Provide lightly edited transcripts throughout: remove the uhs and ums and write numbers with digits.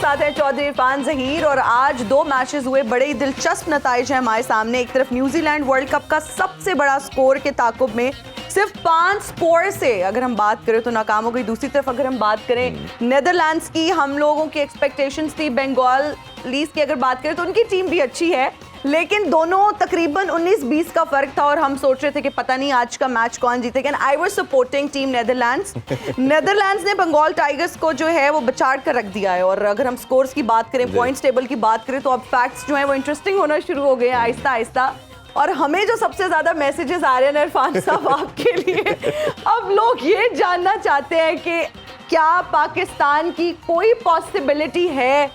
साथ है चौधरी इरफान जहीर और आज दो मैचेस हुए, बड़े ही दिलचस्प नताइज हैं हमारे सामने। एक तरफ न्यूजीलैंड वर्ल्ड कप का सबसे बड़ा स्कोर के ताकुब में सिर्फ 5 स्कोर से अगर हम बात करें तो नाकाम हो गई। दूसरी तरफ अगर हम बात करें नेदरलैंड्स की, हम लोगों की एक्सपेक्टेशंस थी बंगालीज की अगर बात करें तो उनकी टीम भी अच्छी है, लेकिन दोनों तकरीबन 19-20 का फर्क था और हम सोच रहे थे कि पता नहीं आज का मैच कौन जीतेगा। And I was supporting team Netherlands. Netherlands ने बंगाल टाइगर्स को जो है वो बचाड़ कर रख दिया है। और अगर हम स्कोर्स की बात करें, पॉइंट्स टेबल की बात करें तो अब फैक्ट्स जो है वो इंटरेस्टिंग होना शुरू हो गए हैं आहिस्ता आहिस्ता। और हमें जो सबसे ज्यादा मैसेजेस आ रहे हैं इरफान साहब आपके लिए, अब लोग ये जानना चाहते हैं कि क्या पाकिस्तान की कोई पॉसिबिलिटी है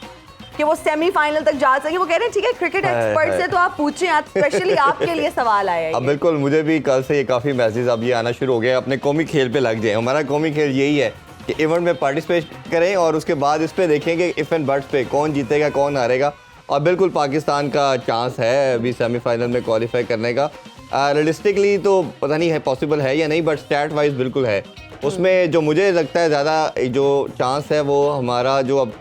कि वो सेमीफाइनल तक जा सके। वो कह रहे हैं ठीक है क्रिकेट एक्सपर्ट से तो आप पूछें, स्पेशली आपके लिए सवाल आया है। अब बिल्कुल, मुझे भी कल से ये काफ़ी मैसेज अब ये आना शुरू हो गए, अपने कौमी खेल पे लग जाए। हमारा कौमी खेल यही है कि इवेंट में पार्टिसिपेट करें और उसके बाद इस पे देखें कि इफ एंड बट्स पे कौन जीतेगा कौन हारेगा। और बिल्कुल पाकिस्तान का चांस है अभी सेमीफाइनल में क्वालिफाई करने का। रियलिस्टिकली तो पता नहीं है पॉसिबल है या नहीं, बट स्टैट वाइज बिल्कुल है। उसमें जो मुझे लगता है ज़्यादा जो चांस है वो हमारा जो अब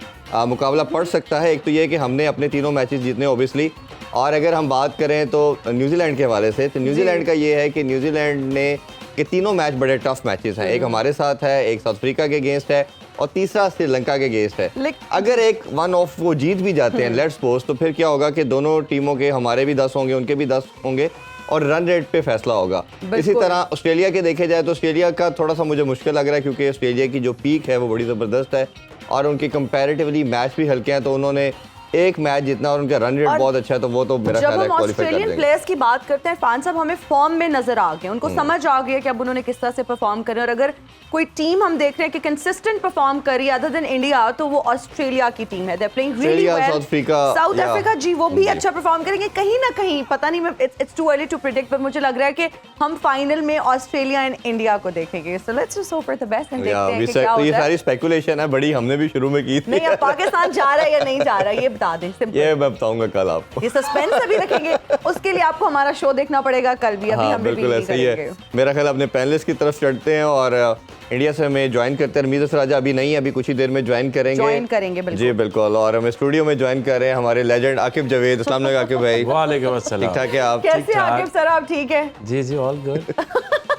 मुकाबला पड़ सकता है, एक तो ये कि हमने अपने तीनों मैचेस जीतने ओबियसली। और अगर हम बात करें तो न्यूजीलैंड के हवाले से, तो न्यूजीलैंड का ये है कि न्यूजीलैंड ने के तीनों मैच बड़े टफ मैचेस हैं। एक हमारे साथ है, एक साउथ अफ्रीका के अगेंस्ट है और तीसरा श्रीलंका के अगेंस्ट है। अगर एक वन ऑफ वो जीत भी जाते हैं लेट्स सपोज, तो फिर क्या होगा कि दोनों टीमों के, हमारे भी 10 होंगे उनके भी 10 होंगे और रन रेट पे फैसला होगा। इसी तरह ऑस्ट्रेलिया के देखे जाए तो ऑस्ट्रेलिया का थोड़ा सा मुझे मुश्किल लग रहा है, क्योंकि ऑस्ट्रेलिया की जो पीक है वो बड़ी ज़बरदस्त है और उनके कंपैरेटिवली मैच भी हल्के हैं, तो उन्होंने एक मैच जितना और उनका रन रेट बहुत अच्छा है, तो वो तो मेरा ख्याल है क्वालीफाई कर देंगे। ऑस्ट्रेलियन प्लेयर्स की बात करते हैं इरफान साहब, हमें फॉर्म में नजर आ गए, उनको समझ आ गया कि अब उन्होंने किस तरह से परफॉर्म करें। और अगर कोई टीम हम देख रहे हैं कि कंसिस्टेंट परफॉर्म करी अदर देन इंडिया, तो वो ऑस्ट्रेलिया की टीम है। They are playing really well. South Africa जी वो भी अच्छा परफॉर्म करेंगे कहीं ना कहीं, पता नहीं, मैं it's too early to predict, पर मुझे लग रहा है कि हम फाइनल में ऑस्ट्रेलिया एंड इंडिया को देखेंगे। So let's just hope for the best and देखते हैं कि क्या होता है। ये सारी स्पेकुलेशन है बड़ी, हमने भी शुरू में की थी। नहीं, अब पाकिस्तान जा रहा है या नहीं जा रहा है ये बता दें सिंपल। ये मैं बताऊंगा कल आपको। ये सस्पेंस अभी रखेंगे, उसके लिए आपको हमारा शो देखना पड़ेगा कल भी। अभी हम बिल्कुल ऐसे ही है। मेरा ख्याल अपने पैनलिस्ट की तरफ चढ़ते हैं और इंडिया से हमें ज्वाइन करते हैं। रमीज़ राजा अभी नहीं है, अभी कुछ ही देर में ज्वाइन करेंगे बिल्कुल। जी बिल्कुल। और हमें स्टूडियो में ज्वाइन कर रहे हैं हमारे लेजेंड आकिब जावेद। अस्सलाम वालेकुम आकिब भाई। वालेकुम अस्सलाम। ठीक ठाक है आप? कैसे आकिब सर, आप ठीक है? जी जी ऑल गुड।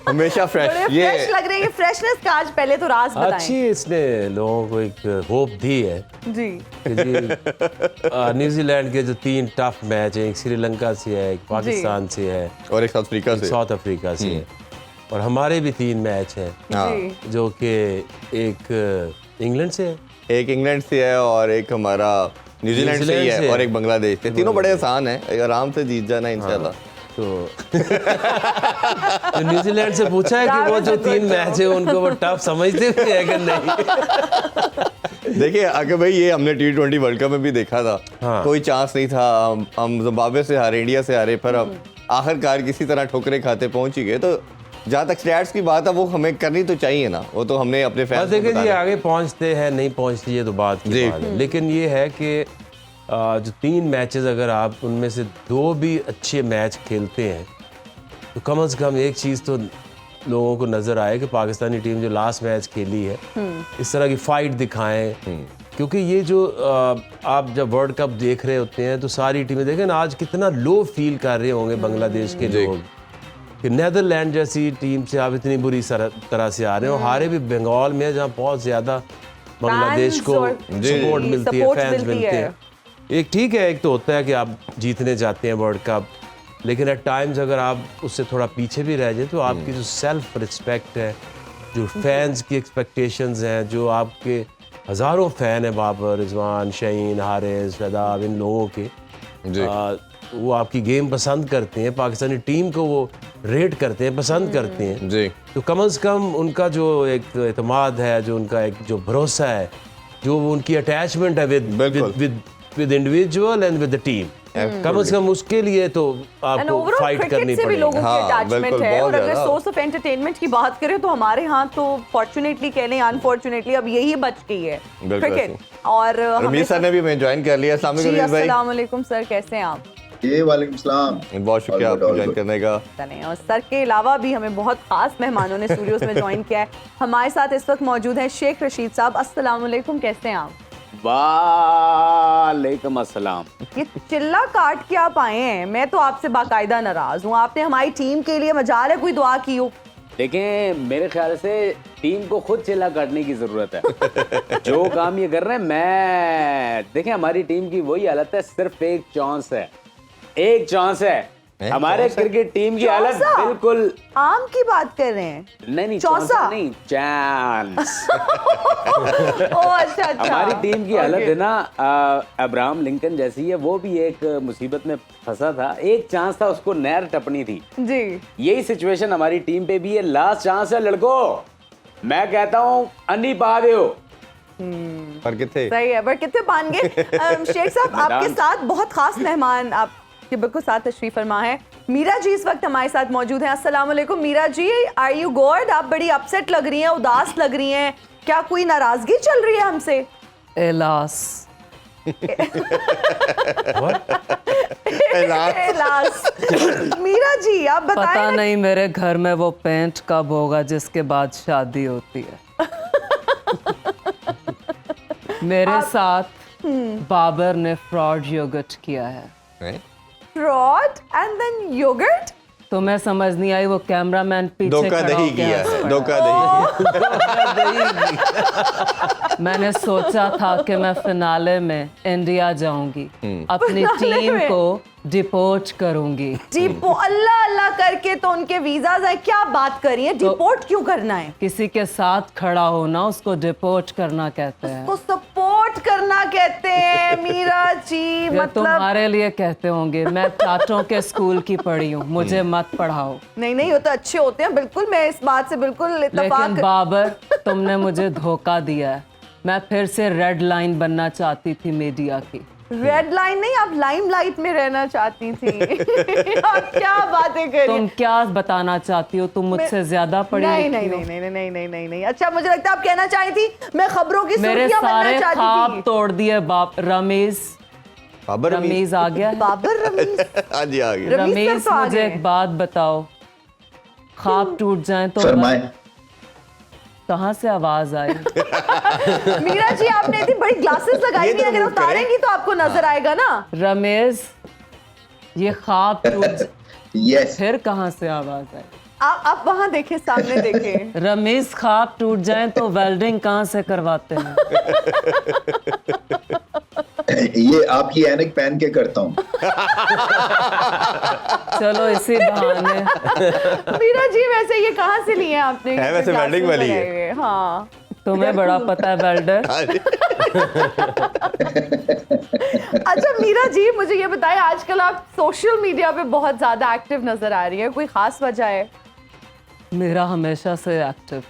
हमेशा फ्रेश ये फ्रेश लग रही है। फ्रेशनेस का आज पहले तो राज बताएं। अच्छी इसने लोगों को एक होप दी है जी कि जी न्यूजीलैंड के जो 3 टफ मैच हैं, एक श्रीलंका से है, एक पाकिस्तान से है और एक साउथ अफ्रीका से है, और हमारे भी 3 मैच हैं जो कि एक इंग्लैंड से है, एक इंग्लैंड से है और एक हमारा न्यूजीलैंड से ही है और एक बांग्लादेश से। तीनों बड़े आसान हैं, आराम से जीत जाना इंशाल्लाह। तो न्यूजीलैंड से पूछा है कि वो जो 3 मैच है उनको वो टफ समझते भी है कि नहीं। देखिए आगे भाई, ये हमने T20 वर्ल्ड कप में भी देखा था। कोई चांस नहीं था, हम जिम्बाब्वे से हारे, इंडिया से हारे, पर अब आखिरकार किसी तरह ठोकरे खाते पहुंच ही गए। तो जहाँ तक स्टैट्स की बात है वो हमें करनी तो चाहिए ना, वो तो हमने अपने फैंस को देखिए जी आगे पहुंचते हैं नहीं पहुंचती है तो बात की बात है, लेकिन ये है कि जो 3 मैचेस अगर आप उनमें से 2 भी अच्छे मैच खेलते हैं तो कम से कम एक चीज़ तो लोगों को नज़र आए कि पाकिस्तानी टीम जो लास्ट मैच खेली है इस तरह की फाइट दिखाएं। क्योंकि ये जो आप जब वर्ल्ड कप देख रहे होते हैं तो सारी टीमें देखें ना, आज कितना लो फील कर रहे होंगे बांग्लादेश के लोग कि नेदरलैंड जैसी टीम से आप इतनी बुरी तरह से आ रहे हो। हारे भी बंगाल में जहाँ बहुत ज़्यादा बांग्लादेश को सपोर्ट मिलती है, फैंस मिलते हैं। एक ठीक है, एक तो होता है कि आप जीतने जाते हैं वर्ल्ड कप, लेकिन एट टाइम्स अगर आप उससे थोड़ा पीछे भी रह जाए तो आपकी जो सेल्फ रिस्पेक्ट है, जो फैंस की एक्सपेक्टेशंस हैं, जो आपके हज़ारों फ़ैन हैं, बाबर, रिजवान, शहीन, हारिस, शदाब, इन लोगों के वो आपकी गेम पसंद करते हैं, पाकिस्तानी टीम को वो रेट करते हैं, पसंद करते हैं जी। तो कम से कम उनका जो एक एतमाद है, जो उनका एक जो भरोसा है, जो उनकी अटैचमेंट है with individual and with the team, कम से कम उसके लिए तो आपको फाइट करनी पड़ेगी। लोगों की अटैचमेट है। और अगर सोर्स ऑफ एंटरटेनमेंट की बात करें तो हमारे यहाँ तो फॉर्चुनेटली कह लें अनफॉर्चुनेटली अब यही बच गई है क्रिकेट। और रमीज सर ने भी मैं ज्वाइन कर लिया। अस्सलाम वालेकुम सर, कैसे हैं आप? वालेकुम सलाम, बहुत शुक्रिया आपको ज्वाइन करने का। और सर के अलावा भी हमें बहुत खास मेहमानों ने स्टूडियोज में ज्वाइन किया है। हमारे साथ इस वक्त मौजूद है शेख रशीद साहब। अस्सलाम वालेकुम, कैसे हैं आप? वालेकुम अस्सलाम। ये चिल्ला काट के आप आए हैं, मैं तो आपसे बाकायदा नाराज हूँ। आपने हमारी टीम के लिए मजाल है कोई दुआ की हो? देखें, मेरे ख्याल से टीम को खुद चिल्ला काटने की जरूरत है। जो काम ये कर रहे हैं, मैं देखें हमारी टीम की वही हालत है, सिर्फ एक चांस है, एक चांस है। हमारे क्रिकेट टीम की हालत चौसा? बिल्कुल आम की बात कर रहे हैं? नहीं चौसा? चौसा नहीं, चांस। ओ अच्छा अच्छा। हमारी टीम की हालत है ना, अब्राहम लिंकन जैसी है, वो भी एक मुसीबत में फंसा था, एक चांस था, उसको नहर टपनी थी जी। यही सिचुएशन हमारी टीम पे भी है। लास्ट चांस है लड़कों, मैं कहता हूँ अन्नी पा दे हो। पर कितने सही है, पर कितने पान गए? शेख साहब, आपके साथ बहुत खास मेहमान आपके बिल्कुल साथ तशरीफ फरमा है। मीरा जी इस वक्त हमारे साथ मौजूद हैं। अस्सलाम वालेकुम Meera ji, are you good? आप बड़ी अपसेट लग रही हैं, उदास लग रही हैं, क्या कोई नाराजगी चल रही है हमसे? Alas alas. मीरा जी आप पता बताएं ना। नहीं मेरे घर में वो पेंट कब होगा जिसके बाद शादी होती है। मेरे साथ बाबर ने फ्रॉड योगर्ट किया है। Fraud and then yogurt? तुम्हें समझ नहीं आई? वो कैमरामैन पीछे धोखा खड़ा दही होके किया हंस है, पड़ा। धोखा दही। मैंने सोचा था कि मैं फिनाले में इंडिया जाऊंगी, अपनी फिनाले टीम में? को डिपोर्ट करूंगी। डिपो अल्लाह अल्लाह करके तो उनके वीजाज है, क्या बात करी है? डिपोर्ट क्यों करना है? किसी के साथ खड़ा होना उसको डिपोर्ट करना कहते हैं। उसको सपोर्ट करना कहते हैं मीरा जी। ये मतलब तुम्हारे लिए कहते होंगे, मैं टाटों के स्कूल की पढ़ी हूँ, मुझे मत पढ़ाओ। नहीं नहीं, वो तो अच्छे होते हैं, बिल्कुल मैं इस बात से बिल्कुल इत्तेफाक। लेकिन बाबर तुमने मुझे धोखा दिया है। मैं फिर से रेड लाइन बनना चाहती थी मीडिया की। रेड लाइन नहीं, आप लाइमलाइट में रहना चाहती थी। आप क्या बातें कर रही तुम हैं? क्या बताना चाहती हो? तुम मुझसे ज्यादा पढ़ी नहीं लिखी नहीं हो। नहीं नहीं नहीं नहीं नहीं नहीं। अच्छा, मुझे लगता है आप कहना चाहती थी मैं खबरों की मेरे सुर्खियां बनना सारे चाहती ख्वाब थी। तोड़ दिए बाप। रमीज बाबर रमीज आ गया है? बाबर रमीज। हाँ जी आ गया। रमीज सर रमीज तो आ मुझे गए एक हैं। बात बताओ, ख्वाब टूट जाए तो फरमाए। कहाँ से आवाज आई? मीरा जी आपने इतनी बड़ी ग्लासेस लगाई ये हुई तो हैं, अगर remove करें। उतारेंगी तो आपको नजर आएगा ना। रमेश, ये ख्वाब टूट यस फिर कहाँ से आवाज आई? आप वहां देखें, सामने देखें। रमेश, ख्वाब टूट जाए तो वेल्डिंग कहाँ से करवाते हैं? ये आपकी ऐनक पहन के करता हूँ। चलो इसी बहाने। मीरा जी वैसे ये कहाँ से लिए हैं आपने? है वैसे glasses welding वाली है। लगाए हुए? हाँ। तुम्हें बड़ा पता है वेल्डर। हाँ जी। अच्छा मीरा जी, मुझे ये बताएं, आजकल आप सोशल मीडिया पे बहुत ज्यादा एक्टिव नजर आ रही है, कोई खास वजह है? मेरा हमेशा से एक्टिव है।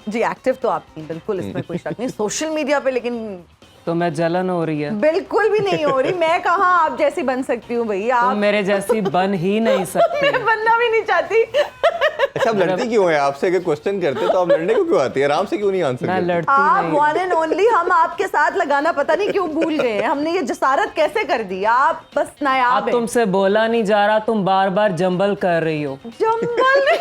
जी एक्टिव तो आप थी, बिल्कुल इसमें कोई शक नहीं सोशल मीडिया पे, लेकिन तो मैं जलन हो रही है? बिल्कुल भी नहीं हो रही। मैं कहाँ आप जैसी बन सकती हूँ भैया? तुम आप मेरे जैसी बन ही नहीं सकती। मैं बनना भी नहीं चाहती। अच्छा, आप लड़ती क्यों है? आपसे अगर क्वेश्चन करते तो आप लड़ने को क्यों आती है? आराम से क्यों नहीं आंसर मैं करती? लड़ती आप नहीं। वन एंड ओनली, हम आपके साथ लगाना पता नहीं क्यों भूल गए हैं। हमने ये जसारत कैसे कर दी? आप बस नायाब अब हैं। तुमसे बोला नहीं जा रहा, तुम बार बार जंबल कर रही हो। जंबल नहीं।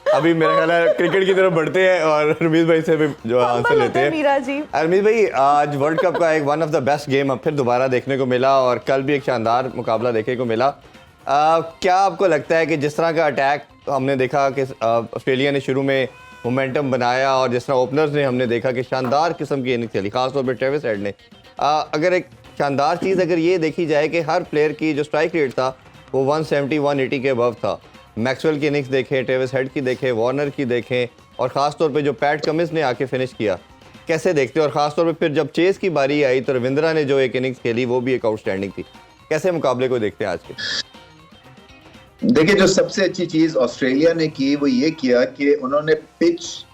अभी मेरा ख्याल है क्रिकेट की तरफ बढ़ते हैं और रमीज भाई से भी जो आंसर जंबल लेते होते हैं हैं। मीरा जी। रमीज भाई, आज वर्ल्ड कप का एक one of the best game अब फिर दोबारा देखने को मिला और कल भी एक शानदार मुकाबला देखने को मिला। क्या आपको लगता है कि जिस तरह का अटैक हमने देखा कि ऑस्ट्रेलिया ने शुरू में मोमेंटम बनाया और जिस तरह ओपनर्स ने हमने देखा कि शानदार किस्म की इनिंग खेली, खासतौर पर ट्रेविस हेड ने, अगर एक शानदार चीज़ अगर ये देखी जाए कि हर प्लेयर की जो स्ट्राइक रेट था वो 170 180 के अबव था। मैक्सवेल की इनिंग्स देखें, ट्रेविस हेड की देखें, वार्नर की देखें और ख़ासतौर पे जो पैट कमिंस ने आके फिनिश किया, कैसे देखते हैं? और ख़ासतौर पे फिर जब चेस की बारी आई तो रविंद्रा ने जो एक इनिंग्स खेली वो भी एक आउटस्टैंडिंग थी। कैसे मुकाबले को देखते हैं आज के? देखिए, जो सबसे अच्छी चीज ऑस्ट्रेलिया ने की वो ये किया कि उन्होंने पिच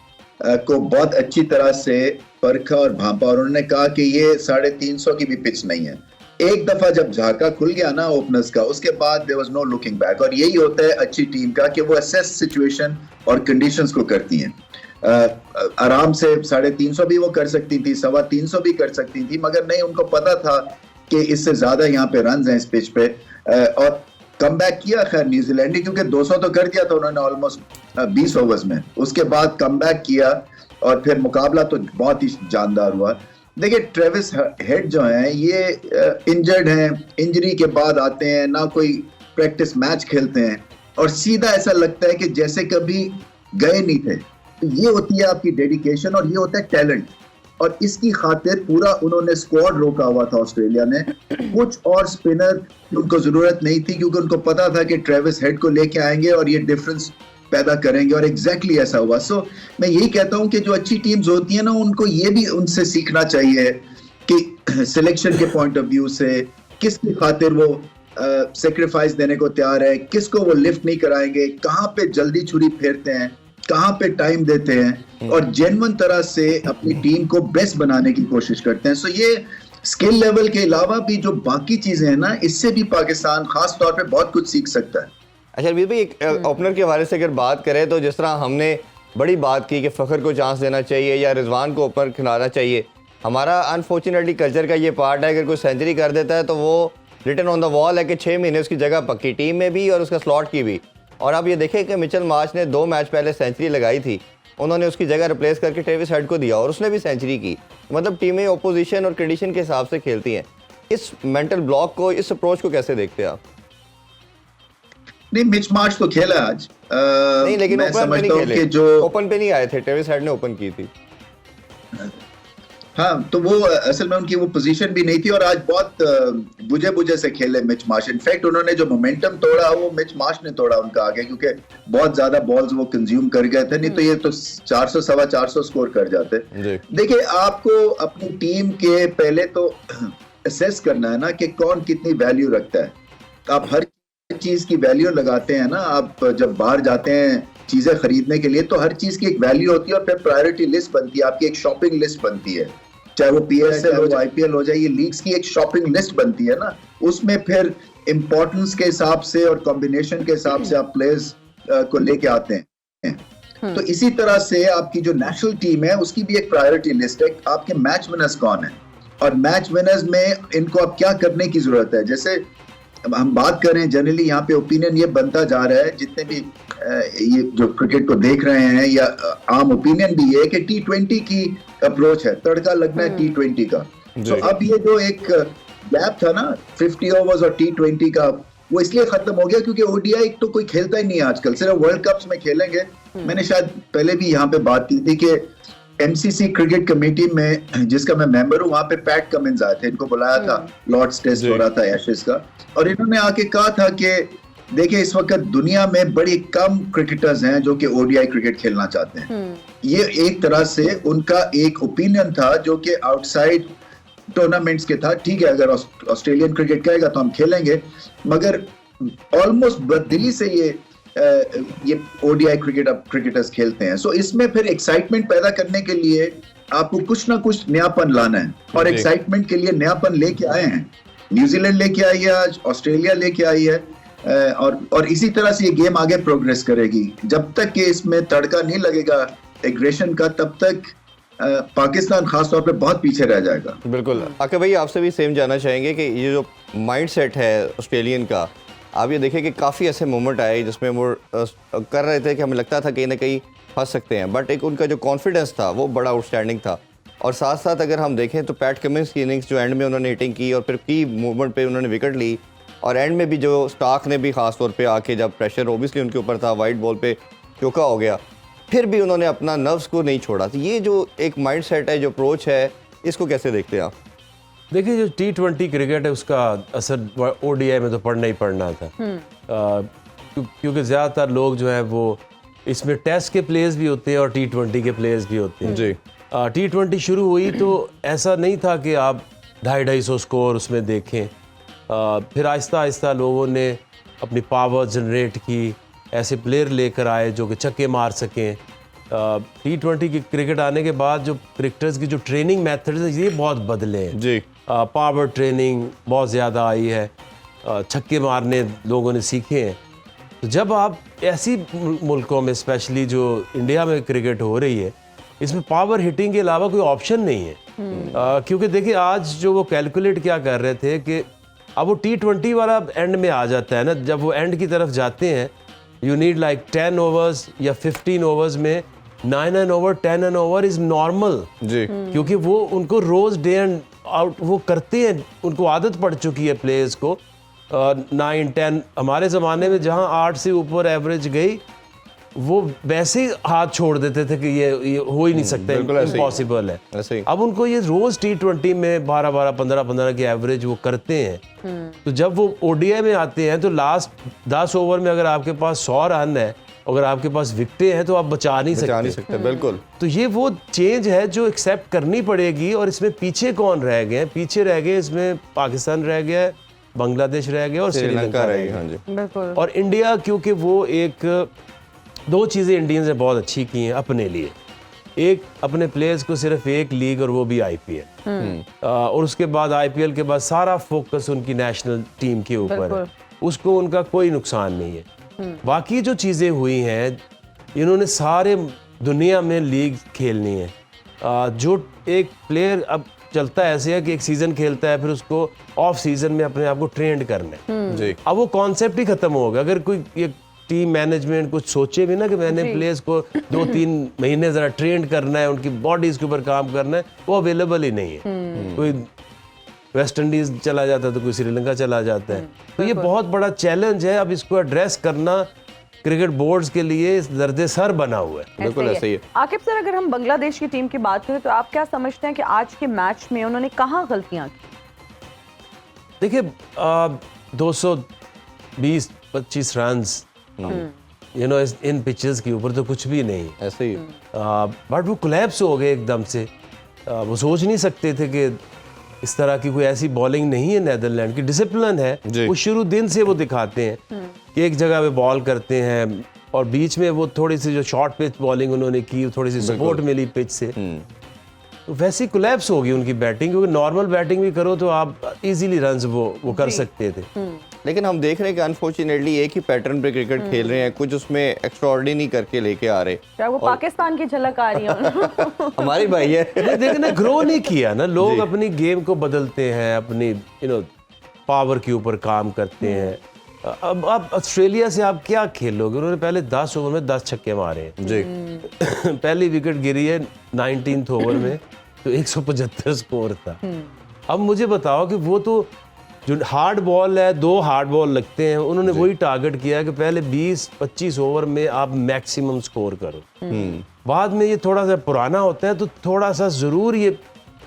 को बहुत अच्छी तरह से परखा और भांपा और उन्होंने कहा कि ये 350 की भी पिच नहीं है। एक दफा जब झाका खुल गया ना ओपनर्स का, उसके बाद there was no looking back. और यही होता है अच्छी टीम का कि वो असेस सिचुएशन और कंडीशंस को करती हैं। आराम से 350 भी वो कर सकती थी, 325 भी कर सकती थी, मगर नहीं, उनको पता था कि इससे ज्यादा यहाँ पे रन हैं इस पिच पे। और कम बैक किया खैर न्यूजीलैंड ने, क्योंकि 200 तो कर दिया था उन्होंने ऑलमोस्ट 20 ओवर्स में, उसके बाद कम बैक किया और फिर मुकाबला तो बहुत ही जानदार हुआ। देखिए ट्रेविस हेड जो हैं ये इंजर्ड हैं, इंजरी के बाद आते हैं, ना कोई प्रैक्टिस मैच खेलते हैं और सीधा ऐसा लगता है कि जैसे कभी गए नहीं थे। तो ये होती है आपकी डेडिकेशन और ये होता है टैलेंट, और इसकी खातिर पूरा उन्होंने स्क्वाड रोका हुआ था ऑस्ट्रेलिया ने। कुछ और स्पिनर उनको जरूरत नहीं थी क्योंकि उनको पता था कि ट्रेविस हेड को लेके आएंगे और ये डिफरेंस पैदा करेंगे, और एग्जैक्टली ऐसा हुआ। सो मैं यही कहता हूं कि जो अच्छी टीम्स होती है ना, उनको ये भी उनसे सीखना चाहिए कि सिलेक्शन के पॉइंट ऑफ व्यू से किसकी खातिर वो सेक्रीफाइस देने को तैयार है, किसको वो लिफ्ट नहीं कराएंगे, कहाँ पे जल्दी छुरी फेरते हैं, कहाँ पे टाइम देते हैं और जेन्युइन तरह से अपनी टीम को बेस्ट बनाने की कोशिश करते हैं। सो ये स्किल लेवल के अलावा भी जो बाकी चीजें हैं ना, इससे भी पाकिस्तान खास तौर पे बहुत कुछ सीख सकता है। अच्छा वीर भाई, एक ओपनर के हवाले से अगर बात करें तो जिस तरह हमने बड़ी बात की कि फ़खर को चांस देना चाहिए या रिजवान को ओपनर खिलाना चाहिए, हमारा अनफॉर्चुनेटली कल्चर का ये पार्ट है, अगर कोई सेंचुरी कर देता है तो वो रिटन ऑन द वॉल है कि 6 महीने उसकी जगह पक्की, टीम में भी और उसका स्लॉट की भी। और आप ये देखें कि मिचेल मार्श ने 2 मैच पहले सेंचुरी लगाई थी, उन्होंने उसकी जगह रिप्लेस करके ट्रेविस हेड को दिया और उसने भी सेंचुरी की। मतलब टीमें ओपोजिशन और कंडीशन के हिसाब से खेलती हैं। इस मेंटल ब्लॉक को, इस अप्रोच को कैसे देखते हैं आप? नहीं, मिच मार्श तो खेला आज। नहीं, लेकिन मैं ओपन पे नहीं समझता हूं खेले, कि जो ओपन पे नहीं आए थे, ट्रेविस हेड ने ओपन की थी। हाँ, तो वो असल में उनकी वो पोजीशन भी नहीं थी और आज बहुत बुझे बुझे से खेले मिच मार्श। इनफैक्ट उन्होंने जो मोमेंटम तोड़ा वो मिच मार्श ने तोड़ा उनका आगे, क्योंकि बहुत ज्यादा बॉल्स वो कंज्यूम कर गए थे, नहीं तो ये तो 400 सवा 400 स्कोर कर जाते। देखिए आपको अपनी टीम के पहले तो असेस करना है ना कि कौन कितनी वैल्यू रखता है। आप हर चीज की वैल्यू लगाते हैं ना, आप जब बाहर जाते हैं चीजें खरीदने के लिए तो हर चीज की एक वैल्यू होती है और फिर प्रायोरिटी लिस्ट बनती है, आपकी एक शॉपिंग लिस्ट बनती है, चाहे वो PSL हो जाए IPL हो जाए, ये लीग्स की एक शॉपिंग लिस्ट बनती है ना, उसमें फिर इंपॉर्टेंस के हिसाब से और कॉम्बिनेशन के हिसाब से आप प्लेयर्स को लेके आते हैं। तो इसी तरह से आपकी जो नेशनल टीम है उसकी भी एक प्रायोरिटी लिस्ट है, आपके मैच विनर्स कौन है और मैच विनर्स में इनको अब क्या करने की जरूरत है। जैसे हम बात करें जनरली यहाँ पे ओपिनियन ये बनता जा रहा है, जितने भी ये जो क्रिकेट को देख रहे हैं या आम ओपिनियन भी ये है कि T20 की अप्रोच है, तड़का लगना है T20 का। तो अब ये जो एक गैप था ना 50 ओवर्स और T20 का, वो इसलिए खत्म हो गया क्योंकि ODI तो कोई खेलता ही नहीं है आजकल, सिर्फ वर्ल्ड कप्स में खेलेंगे। मैंने शायद पहले भी यहाँ पे बात की थी कि MCC क्रिकेट कमेटी में जिसका मैं मेंबर हूँ, वहां पे पैट कमिंस आए थे, इनको बुलाया था, लॉर्ड्स टेस्ट हो रहा था एशेज का, और इन्होंने आके कहा था कि देखिए इस वक्त दुनिया में बड़ी कम क्रिकेटर्स हैं जो कि ODI क्रिकेट खेलना चाहते हैं। ये एक तरह से उनका एक ओपिनियन था जो कि आउटसाइड टूर्नामेंट्स के था। ठीक है, अगर ऑस्ट्रेलियन क्रिकेट कहेगा तो हम खेलेंगे, मगर ऑलमोस्ट बददिली से ये ODI क्रिकेटर्स खेलते हैं। सो इसमें फिर एक्साइटमेंट पैदा करने के लिए आपको कुछ ना कुछ नयापन लाना है, और एक्साइटमेंट के लिए नयापन लेके आए हैं। न्यूजीलैंड लेके आई है आज, ऑस्ट्रेलिया लेके आई है, और इसी तरह से ये गेम आगे प्रोग्रेस करेगी। जब तक कि इसमें तड़का नहीं लगेगा एग्रेशन का, तब तक पाकिस्तान खासतौर पे बहुत पीछे रह जाएगा। बिल्कुल। आके भाई आपसे भी सेम जानना चाहेंगे कि ये जो माइंड सेट है ऑस्ट्रेलियन का, आप ये देखें कि काफ़ी ऐसे मोमेंट आए जिसमें वो कर रहे थे कि हमें लगता था कहीं ना कहीं फंस सकते हैं, बट एक उनका जो कॉन्फिडेंस था वो बड़ा आउटस्टैंडिंग था। और साथ साथ अगर हम देखें तो पैट कमिंस की इनिंग्स जो एंड में उन्होंने हिटिंग की और फिर की मूवमेंट पे उन्होंने विकेट ली, और एंड में भी जो स्टार्क ने भी ख़ास तौर पे आके जब प्रेशर ओबियसली उनके ऊपर था, वाइट बॉल पे चौका हो गया, फिर भी उन्होंने अपना नर्व्स को नहीं छोड़ा। तो ये जो एक माइंड सेट है, जो अप्रोच है, इसको कैसे देखते हैं आप? देखिए जो T20 क्रिकेट है उसका असर ODI में तो पड़ना ही पड़ना था, क्योंकि ज़्यादातर लोग जो है वो इसमें टेस्ट के प्लेयर्स भी होते हैं और T20 के प्लेयर्स भी होते हैं जी। T20 शुरू हुई तो ऐसा नहीं था कि आप 250-250 स्कोर उसमें देखें, फिर आहिस्ता आहिस्ता लोगों ने अपनी पावर जनरेट की, ऐसे प्लेयर लेकर आए जो कि छक्के मार सकें। T20 की क्रिकेट आने के बाद जो क्रिकेटर्स की जो ट्रेनिंग मेथड्स हैं ये बहुत बदले हैं जी। पावर ट्रेनिंग बहुत ज़्यादा आई है, छक्के मारने लोगों ने सीखे हैं। तो जब आप ऐसी मुल्कों में, स्पेशली जो इंडिया में क्रिकेट हो रही है, इसमें पावर हिटिंग के अलावा कोई ऑप्शन नहीं है, क्योंकि देखिए आज जो वो कैलकुलेट क्या कर रहे थे कि अब वो T20 वाला एंड में आ जाता है ना, जब वो एंड की तरफ जाते हैं, यू नीड लाइक 10 ओवर्स या 15 ओवर्स में 9 ओवर 10 ओवर इज नॉर्मल जी क्योंकि वो उनको रोज डे एंड आउट वो करते हैं, उनको आदत पड़ चुकी है प्लेयर्स को। 9-10 हमारे ज़माने में जहाँ 8 से ऊपर एवरेज गई वो वैसे ही हाथ छोड़ देते थे कि ये हो ही नहीं सकता, बिल्कुल ऐसे ही। इम्पॉसिबल है। ऐसे ही। अब उनको ये रोज T20 में 12-12 15-15 की एवरेज वो करते हैं। तो जब वो ODI में आते हैं तो लास्ट 10 ओवर में अगर आपके पास 100 रन है, अगर आपके पास विकेटें हैं तो आप बचा नहीं सकते। बिल्कुल। तो ये वो चेंज है जो एक्सेप्ट करनी पड़ेगी। और इसमें पीछे कौन रह गए हैं? पीछे रह गए इसमें पाकिस्तान रह गया है, बांग्लादेश रह गया और श्रीलंका रह गया। हाँ जी बिल्कुल। और इंडिया, क्योंकि वो दो चीज़ें इंडियंस ने बहुत अच्छी की हैं अपने लिए। एक, अपने प्लेयर्स को सिर्फ एक लीग और वो भी IPL, और उसके बाद IPL के बाद सारा फोकस उनकी नेशनल टीम के ऊपर है, उसको उनका कोई नुकसान नहीं है। बाकी जो चीज़ें हुई हैं, इन्होंने सारे दुनिया में लीग खेलनी है। जो एक प्लेयर अब चलता है ऐसे है कि एक सीज़न खेलता है, फिर उसको ऑफ सीज़न में अपने आप को ट्रेंड करना है। जी अब वो कॉन्सेप्ट ही खत्म हो गया। अगर कोई ये टीम मैनेजमेंट कुछ सोचे भी ना कि मैंने प्लेयर्स को 2-3 महीने ज़रा ट्रेंड करना है, उनकी बॉडीज़ के ऊपर काम करना है, वो अवेलेबल ही नहीं है। कोई वेस्ट इंडीज़ चला जाता है तो कोई श्रीलंका चला जाता है। तो ये बहुत बड़ा चैलेंज है। अब इसको एड्रेस करना क्रिकेट बोर्ड्स के लिए दर्द सर बना हुआ है। बिल्कुल ऐसे ही है। आकिब सर, अगर हम बांग्लादेश की टीम की बात करें तो आप क्या समझते हैं कि आज के मैच में उन्होंने कहाँ गलतियां की? देखिए 220-25 रन इन पिचेस के ऊपर तो कुछ भी नहीं। ऐसे ही बट वो कोलैप्स हो गए एकदम से। वो सोच नहीं सकते थे कि इस तरह की कोई ऐसी बॉलिंग नहीं है। नेदरलैंड की डिसिप्लिन है, वो शुरू दिन से वो दिखाते हैं कि एक जगह पे बॉल करते हैं और बीच में वो थोड़ी सी जो शॉर्ट पिच बॉलिंग उन्होंने की, थोड़ी सी सपोर्ट मिली पिच से, तो वैसी कोलैप्स होगी उनकी बैटिंग। क्योंकि नॉर्मल बैटिंग भी करो तो आप इजीली रन्स वो कर सकते थे। लेकिन हम देख रहे हैं कि अनफॉर्चुनेटली एक ही पैटर्न पे क्रिकेट खेल रहे हैं, कुछ उसमें एक्स्ट्राऑर्डिनरी करके लेके आ रहे। क्या वो पाकिस्तान की झलक आ रही है? हमारी भाई है। देखना ग्रो नहीं किया ना, लोग अपनी गेम को बदलते हैं, अपनी पावर के ऊपर काम करते हैं। अब आप ऑस्ट्रेलिया से आप क्या खेलोगे? उन्होंने पहले 10 ओवर में 10 छक्के मारे हैं जी। पहली विकेट गिरी है 19th ओवर में, तो 175 स्कोर था। अब मुझे बताओ कि वो तो जो हार्ड बॉल है, 2 हार्ड बॉल लगते हैं, उन्होंने वही टारगेट किया कि पहले 20-25 ओवर में आप मैक्सिमम स्कोर करो। बाद में ये थोड़ा सा पुराना होता है तो थोड़ा सा जरूर ये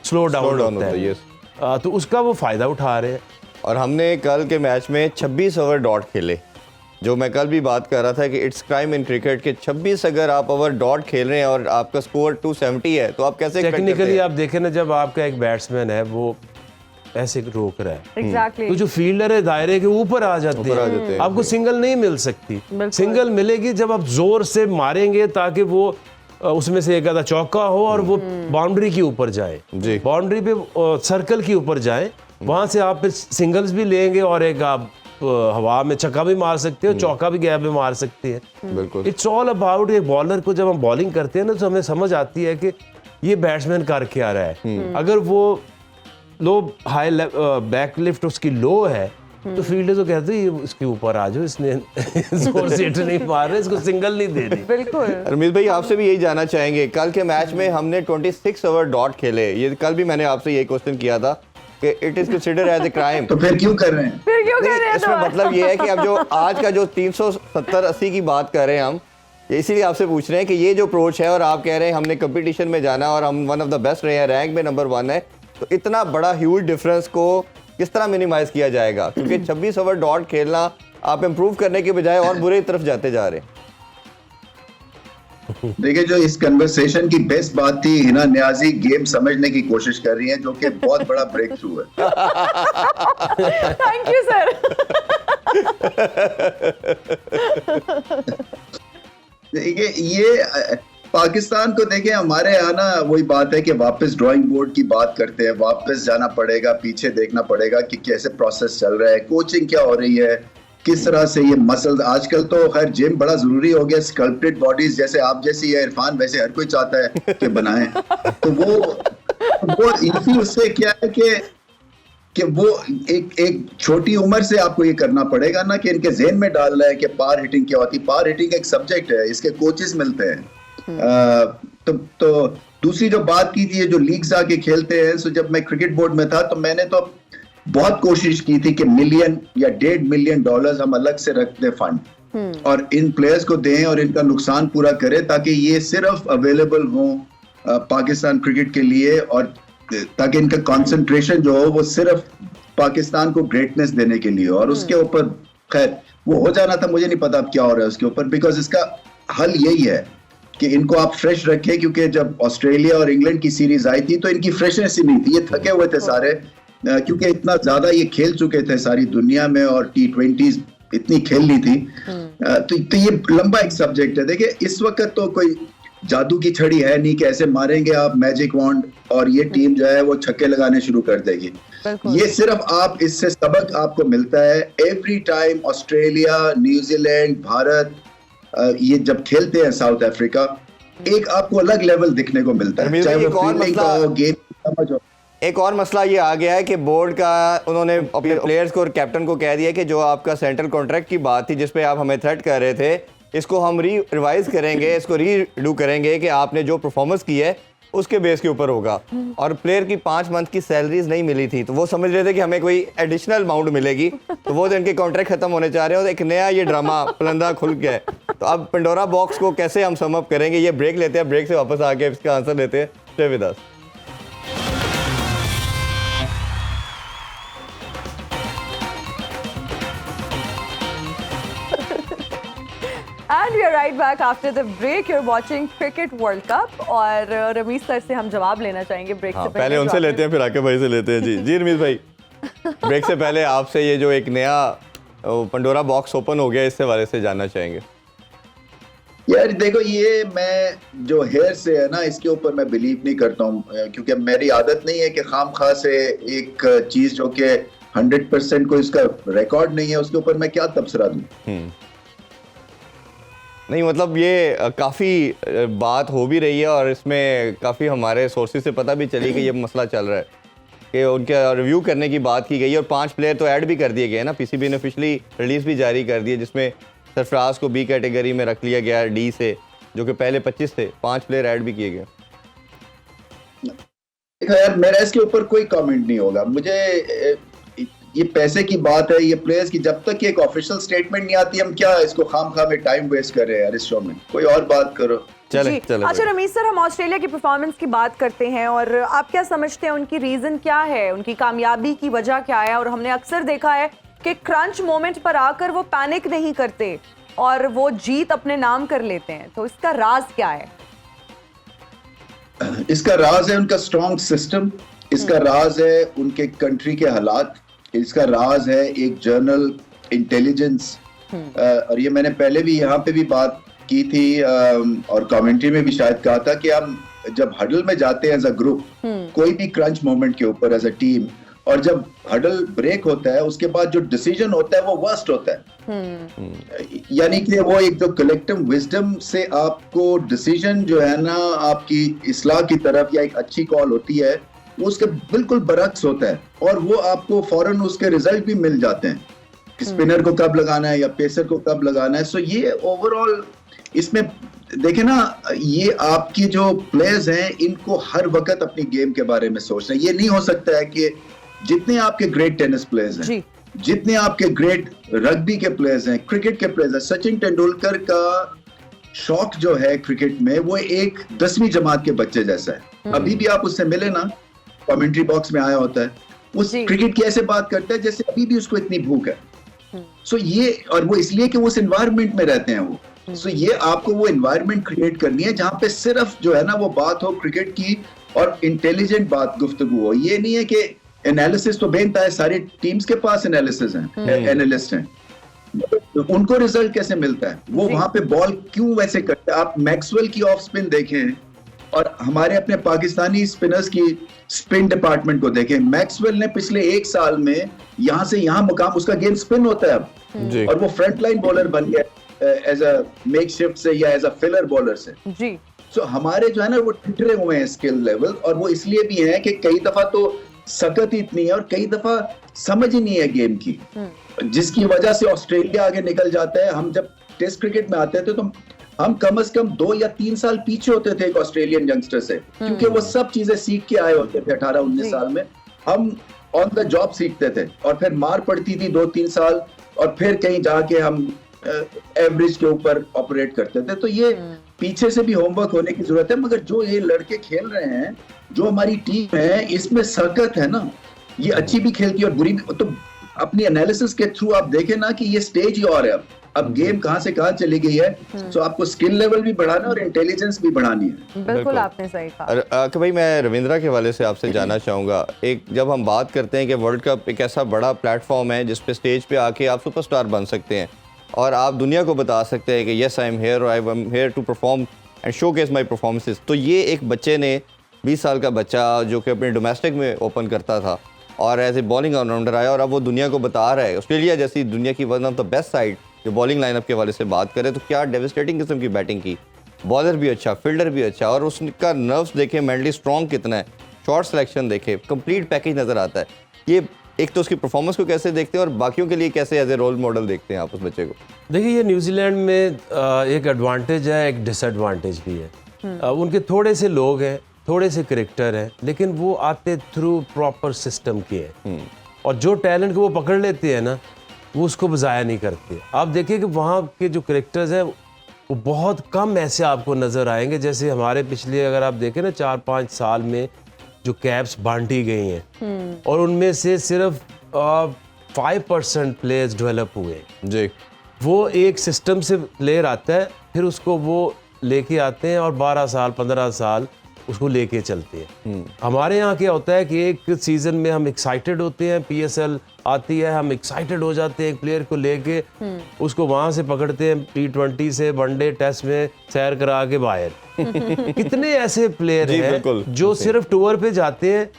स्लो डाउन होता है, तो उसका वो फायदा उठा रहे हैं। और हमने कल के मैच में 26 ओवर डॉट खेले, जो मैं कल भी बात कर रहा था कि इट्स क्राइम इन क्रिकेट के 26 अगर आप ओवर डॉट खेल रहे हैं और आपका स्कोर 270 है तो आप कैसे टेक्निकली आप देखें ना, जब आपका एक बैट्समैन है वो ऐसे रोक रहा है Exactly. तो जो फील्डर है दायरे के ऊपर आ जाते हैं, आपको सिंगल नहीं मिल सकती। सिंगल मिलेगी जब आप जोर से मारेंगे ताकि वो उसमें से एक आधा चौका हो और वो बाउंड्री के ऊपर जाए, बाउंड्री पे सर्कल के ऊपर जाए, वहां से आप फिर सिंगल्स भी लेंगे और एक आप हवा में छक्का भी मार सकते हो, चौका भी गैप में मार सकते हैं। बिल्कुल। इट्स ऑल अबाउट एक बॉलर को जब हम बॉलिंग करते हैं ना तो हमें समझ आती है कि ये बैट्समैन कर क्या रहा है। अगर वो लो हाई बैक लिफ्ट उसकी लो है तो फील्डर तो कहते हैं इसके ऊपर आ जाओ, इसने जोर से हिट नहीं मार रहे, इसको सिंगल नहीं देनी। बिल्कुल। रमीज भाई आपसे भी यही जानना चाहेंगे, कल के मैच में हमने 26 ओवर डॉट खेले, ये कल भी मैंने आपसे यही क्वेश्चन किया था कि it is considered as a crime, तो फिर क्यों कर रहे हैं? फिर क्यों कर रहे हैं? इसमें मतलब ये है कि अब जो आज का जो 370-80 की बात कर रहे हैं हम, इसीलिए आपसे पूछ रहे हैं कि ये जो अप्रोच है और आप कह रहे हैं हमने कंपटीशन में जाना और हम वन ऑफ द बेस्ट रहे हैं, रैंक में नंबर 1 है, तो इतना बड़ा ह्यूज डिफरेंस को किस तरह मिनिमाइज किया जाएगा? क्योंकि 26 ओवर डॉट खेलना आप इंप्रूव करने के बजाय और बुरे तरफ जाते जा रहे हैं। देखिए, जो इस कन्वर्सेशन की बेस्ट बात थी, हिना नियाजी गेम समझने की कोशिश कर रही हैं, जो कि बहुत बड़ा ब्रेक थ्रू है। Thank you sir. देखिए, ये पाकिस्तान को देखें, हमारे यहाँ ना वही बात है कि वापस ड्राइंग बोर्ड की बात करते हैं, वापस जाना पड़ेगा, पीछे देखना पड़ेगा कि कैसे प्रोसेस चल रहा है, कोचिंग क्या हो रही है, किस तरह से ये मसल्स, आजकल तो हर जिम बड़ा जरूरी हो गया, स्कल्प्टेड बॉडीज जैसे आप जैसी है इरफान, वैसे हर कोई चाहता है कि बनाएं। तो वो इसी उससे क्या है कि कि वो एक छोटी उम्र से आपको ये करना पड़ेगा ना, कि इनके ज़हन में डाल रहा है कि पार हिटिंग क्या होती है। पार हिटिंग एक सब्जेक्ट है, इसके कोचेस मिलते हैं। तो दूसरी जो बात की थी, जो लीग्स आके खेलते हैं, सो जब मैं क्रिकेट बोर्ड में था तो मैंने तो बहुत कोशिश की थी कि $1 मिलियन या $1.5 मिलियन हम अलग से रख दें फंड और इन प्लेयर्स को दें और इनका नुकसान पूरा करें, ताकि ये सिर्फ अवेलेबल हो पाकिस्तान क्रिकेट के लिए, और ताकि इनका कंसंट्रेशन जो हो वो सिर्फ पाकिस्तान को ग्रेटनेस देने के लिए। और उसके ऊपर खैर वो हो जाना था, मुझे नहीं पता अब क्या हो रहा है उसके ऊपर, बिकॉज इसका हल यही है कि इनको आप फ्रेश रखें, क्योंकि जब ऑस्ट्रेलिया और इंग्लैंड की सीरीज आई थी तो इनकी फ्रेशनेस ही नहीं थी, ये थके हुए थे सारे, क्योंकि इतना ज्यादा ये खेल चुके थे सारी दुनिया में और T20 इतनी खेल ली थी। तो ये लंबा एक सब्जेक्ट है। देखिए इस वक्त तो कोई जादू की छड़ी है नहीं कि ऐसे मारेंगे आप मैजिक वॉन्ड और ये टीम जो है वो छक्के लगाने शुरू कर देगी। ये सिर्फ आप इससे सबक आपको मिलता है every time Australia, New Zealand, Bharat ये जब खेलते हैं साउथ अफ्रीका, एक आपको अलग लेवल दिखने को मिलता है, चाहे वो फील्डिंग का हो, गेम समझ हो। एक और मसला ये आ गया है कि बोर्ड का उन्होंने अपने प्लेयर्स को और कैप्टन को कह दिया कि जो आपका सेंट्रल कॉन्ट्रैक्ट की बात थी जिस पे आप हमें थ्रेट कर रहे थे, इसको हम रिवाइज करेंगे, इसको रीडू करेंगे कि आपने जो परफॉर्मेंस की है उसके बेस के ऊपर होगा। और प्लेयर की 5 मंथ की सैलरीज नहीं मिली थी तो वो समझ रहे थे कि हमें कोई एडिशनल अमाउंट मिलेगी, तो वो तो इनके कॉन्ट्रैक्ट खत्म होने जा रहे हैं और एक नया ये ड्रामा पलंदा खुल गया है। तो अब पंडोरा बॉक्स को कैसे हम सम अप करेंगे? ये ब्रेक लेते हैं, ब्रेक से वापस आके इसका आंसर लेते हैं। Stay with us. And we are right back after the break. You're watching Cricket World Cup और रमीज सर से हम जवाब लेना चाहेंगे ब्रेक से पहले उनसे लेते हैं फिर आके भाई से लेते हैं। जी रमीज भाई, ब्रेक से पहले आपसे ये जो एक नया पंडोरा बॉक्स ओपन हो गया इससे वाले से जानना चाहेंगे। यार देखो, ये मैं जो हेयर से है ना, इसके ऊपर मैं बिलीव नहीं करता हूँ, क्योंकि मेरी आदत नहीं है कि खाम खा से एक चीज जो कि 100% को इसका रिकॉर्ड नहीं है उसके ऊपर मैं क्या तबसरा दूं। नहीं मतलब ये काफ़ी बात हो भी रही है और इसमें काफ़ी हमारे सोर्सेज से पता भी चली कि ये मसला चल रहा है कि उनके रिव्यू करने की बात की गई और 5 प्लेयर तो ऐड भी कर दिए गए ना। पीसीबी ने ऑफिशियली रिलीज भी जारी कर दी है जिसमें सरफराज को बी कैटेगरी में रख लिया गया डी से, जो कि पहले 25 थे, 5 प्लेयर ऐड भी किए गए। देखो यार, मेरा इसके ऊपर कोई कमेंट नहीं होगा। मुझे ये पैसे की बात है, ये प्लेयर्स की, जब तक एक ऑफिशियल स्टेटमेंट नहीं आती हम क्या इसको खाम में टाइम वेस्ट कर रहे हैं यार इस शो में। कोई और बात करो। चले। अच्छा रमीज सर, हम ऑस्ट्रेलिया की परफॉर्मेंस की बात करते हैं और आप क्या समझते हैं उनकी रीजन क्या है, उनकी कामयाबी की वजह क्या है? और हमने अक्सर देखा है कि क्रंच मोमेंट पर आकर वो पैनिक नहीं करते और वो जीत अपने नाम कर लेते हैं, तो इसका राज क्या है? इसका राज है उनका स्ट्रॉन्ग सिस्टम, इसका राज है उनके कंट्री के हालात, इसका राज है एक जर्नल इंटेलिजेंस। और ये मैंने पहले भी यहाँ पे भी बात की थी और कमेंट्री में भी शायद कहा था कि हम जब हडल में जाते हैं एज अ ग्रुप, कोई भी क्रंच मोमेंट के ऊपर एज अ टीम, और जब हडल ब्रेक होता है उसके बाद जो डिसीजन होता है वो वर्स्ट होता है। यानी कि वो एक जो कलेक्टिव विजडम से आपको डिसीजन जो है ना आपकी इस्लाह की तरफ या एक अच्छी कॉल होती है, वो उसके बिल्कुल बरक्स होता है और वो आपको फौरन उसके रिजल्ट भी मिल जाते हैं कि स्पिनर को कब लगाना है या पेसर को कब लगाना है। सो ये ओवरऑल इसमें देखें ना, ये आपकी जो प्लेयर्स हैं इनको हर वक्त अपनी गेम के बारे में सोचना है। ये नहीं हो सकता है कि जितने आपके ग्रेट टेनिस प्लेयर्स हैं, जितने आपके ग्रेट रग्बी के प्लेयर्स हैं, क्रिकेट के प्लेयर्स हैं, सचिन तेंदुलकर का शौक जो है क्रिकेट में वो एक 10वीं जमात के बच्चे जैसा है। अभी भी आप उससे मिले ना, कमेंट्री बॉक्स में आया होता है, उस क्रिकेट की ऐसे बात करता है जैसे अभी भी उसको इतनी भूख है। सो ये, और वो इसलिए कि वो उस एनवायरनमेंट में रहते हैं वो। सो ये आपको वो एनवायरनमेंट क्रिएट करनी है जहां पे सिर्फ जो है ना वो बात हो क्रिकेट की और इंटेलिजेंट बात गुफ्तगू हो। ये नहीं है कि एनालिसिस तो बेनता है, सारी टीम्स के पास एनालिसिस हैं, एनालिस्ट हैं, उनको रिजल्ट कैसे मिलता है, वो वहां पे बॉल क्यों वैसे करते हैं। आप मैक्सवेल की ऑफ स्पिन देखें और हमारे अपने पाकिस्तानी स्पिनर्स की स्पिन डिपार्टमेंट को देखें। मैक्सवेल ने पिछले 1 साल में यहां से यहां मुकाम, उसका गेम स्पिन होता है अब, और वो फ्रंट लाइन बॉलर बन गया एज अ मेकशिफ्ट से या एज अ फिलर बॉलर से जी। सो हमारे जो है ना वो ठिठरे हुए हैं स्किल लेवल, और वो इसलिए भी हैं कि कई दफा तो सकत ही इतनी है और कई दफा समझ ही नहीं है गेम की, जिसकी वजह से ऑस्ट्रेलिया आगे निकल जाता है। हम जब टेस्ट क्रिकेट में आते थे तो हम कम से कम 2 या 3 साल पीछे होते थे एक ऑस्ट्रेलियन यंगस्टर से, क्योंकि वो सब चीजें सीख के आए होते थे 18-19 साल में। हम ऑन द जॉब सीखते थे और फिर मार पड़ती थी 2-3 साल और फिर कहीं जाके हम एवरेज के ऊपर ऑपरेट करते थे। तो ये पीछे से भी होमवर्क होने की जरूरत है। मगर जो ये लड़के खेल रहे हैं, जो हमारी टीम है, इसमें सकत है ना, ये अच्छी भी खेलती है और बुरी भी। तो अपनी एनालिसिस के थ्रू आप देखें ना कि ये स्टेज ही और है। अब गेम कहां से कहां चली गई है, तो आपको स्किल लेवल भी बढ़ाना और इंटेलिजेंस भी बढ़ानी है। बिल्कुल आपने सही कहा। कि भाई मैं रविंद्रा के हवाले से आपसे जानना चाहूँगा, एक जब हम बात करते हैं कि वर्ल्ड कप एक ऐसा बड़ा प्लेटफॉर्म है जिस पे स्टेज पे आके आप सुपरस्टार बन सकते हैं और आप दुनिया को बता सकते हैं कि यस आई एम हेयर और I am here to perform and showcase my performances. तो ये एक बच्चे ने 20 साल का बच्चा जो कि अपने डोमेस्टिक में ओपन करता था और एज ए बॉलिंग ऑलराउंडर आया और अब वो दुनिया को बता रहा है, ऑस्ट्रेलिया जैसी दुनिया की one of the best side जो बॉलिंग लाइनअप के हवाले से बात करें तो क्या डेविस्टेटिंग किस्म की बैटिंग की, बॉलर भी अच्छा, फील्डर भी अच्छा और उसका नर्व्स देखें, मेंटली स्ट्रॉन्ग कितना है, शॉट सिलेक्शन देखें, कंप्लीट पैकेज नज़र आता है। ये एक तो उसकी परफॉर्मेंस को कैसे देखते हैं और बाकियों के लिए कैसे एज ए रोल मॉडल देखते हैं आप उस बच्चे को? देखिए, ये न्यूजीलैंड में एक एडवांटेज है, एक डिसएडवांटेज भी है। उनके थोड़े से लोग हैं, थोड़े से क्रिकेटर हैं, लेकिन वो आते थ्रू प्रॉपर सिस्टम के हैं और जो टैलेंट को वो पकड़ लेते हैं ना, वो उसको ज़ाया नहीं करते। आप देखिए कि वहाँ के जो क्रिकेटर्स हैं वो बहुत कम ऐसे आपको नज़र आएंगे। जैसे हमारे पिछले अगर आप देखें ना 4-5 साल में जो कैप्स बांटी गई हैं और उनमें से सिर्फ 5% प्लेयर्स डेवलप हुए जी। वो एक सिस्टम से प्लेयर आता है, फिर उसको वो लेके आते हैं और 12 साल 15 साल उसको लेके चलते हैं। हमारे यहाँ क्या होता है कि एक सीज़न में हम एक्साइटेड होते हैं, PSL आती है, हम एक्साइटेड हो जाते हैं एक प्लेयर को लेके, उसको वहाँ से पकड़ते हैं, T20 से वनडे टेस्ट में सैर करा के बाहर। कितने ऐसे प्लेयर हैं जो सिर्फ टूर पे जाते हैं,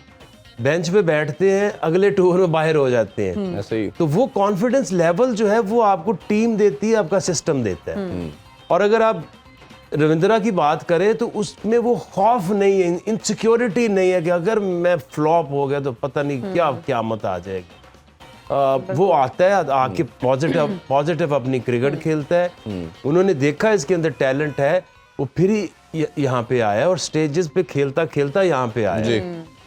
बेंच पे बैठते हैं, अगले टूर में बाहर हो जाते हैं। ऐसे ही। तो वो कॉन्फिडेंस लेवल जो है वो आपको टीम देती है, आपका सिस्टम देता है। और अगर आप रविंद्रा की बात करें तो उसमें वो खौफ नहीं है, इनसिक्योरिटी नहीं है कि अगर मैं फ्लॉप हो गया तो पता नहीं क्या क़यामत आ जाएगी। वो आता है, आके पॉजिटिव अपनी क्रिकेट खेलता है। उन्होंने देखा इसके अंदर टैलेंट है, वो फिर ही यहाँ पे आया और स्टेजेस पे खेलता खेलता यहाँ पे आया।